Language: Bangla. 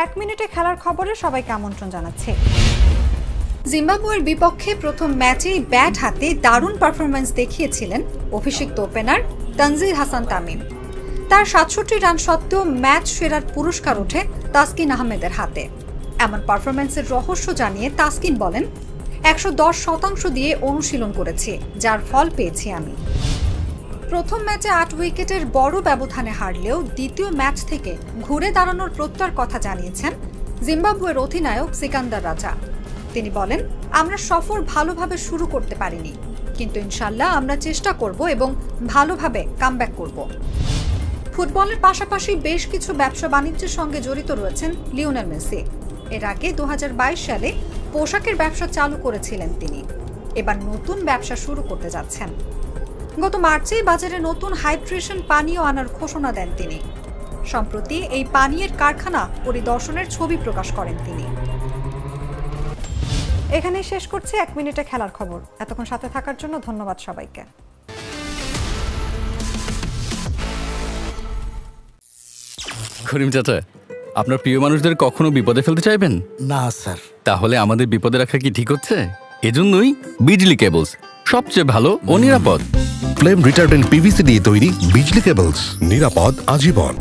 এক মিনিটে খেলার খবরে সবাইকে আমন্ত্রণ জানাচ্ছি। জিম্বাবুয়ের বিপক্ষে প্রথম ম্যাচেই ব্যাট হাতে দারুণ পারফরম্যান্স দেখিয়েছিলেন অভিষিক্ত ওপেনার তানজির হাসান তামিম। তার ৬৭ রান সত্ত্বেও ম্যাচ সেরার পুরস্কার ওঠে তাসকিন আহমেদের হাতে। এমন পারফরম্যান্সের রহস্য জানিয়ে তাসকিন বলেন, ১১০% দিয়ে অনুশীলন করেছি, যার ফল পেয়েছি আমি। প্রথম ম্যাচে ৮ উইকেটের বড় ব্যবধানে হারলেও দ্বিতীয় ম্যাচ থেকে ঘুরে দাঁড়ানোর প্রত্যয়ের কথা জানিয়েছেন জিম্বাবুয়ের অধিনায়ক সিকান্দার রাজা। তিনি বলেন, আমরা সফর ভালোভাবে শুরু করতে পারিনি, কিন্তু ইনশাল্লাহ আমরা চেষ্টা করব এবং ভালোভাবে কামব্যাক করব। ফুটবলের পাশাপাশি বেশ কিছু ব্যবসা বাণিজ্যের সঙ্গে জড়িত রয়েছেন লিওনেল মেসি। এর আগে ২০২২ সালে পোশাকের ব্যবসা চালু করেছিলেন তিনি। এবার নতুন ব্যবসা শুরু করতে যাচ্ছেন। গত মার্চেই বাজারে নতুন হাইড্রেশন পানীয় আনার ঘোষণা দেন তিনি। সম্প্রতি এই পানীয়ের কারখানা পরিদর্শনের ছবি প্রকাশ করেন তিনি। এখানেই শেষ করছি এক মিনিটে খেলার খবর। এতক্ষণ সাথে থাকার জন্য ধন্যবাদ সবাইকে। করিম চাচা, আপনার প্রিয় মানুষদের কখনো বিপদে ফেলতে চাইবেন না স্যার। তাহলে আমাদের বিপদে রাখা কি ঠিক হচ্ছে? এজন্যই বিজলি কেবলস সবচেয়ে ভালো ও নিরাপদ। ফ্লেম রিটার্ডেন্ট পিভিসি দিয়ে তৈরি বিজলি কেবলস, নিরাপদ আজীবন।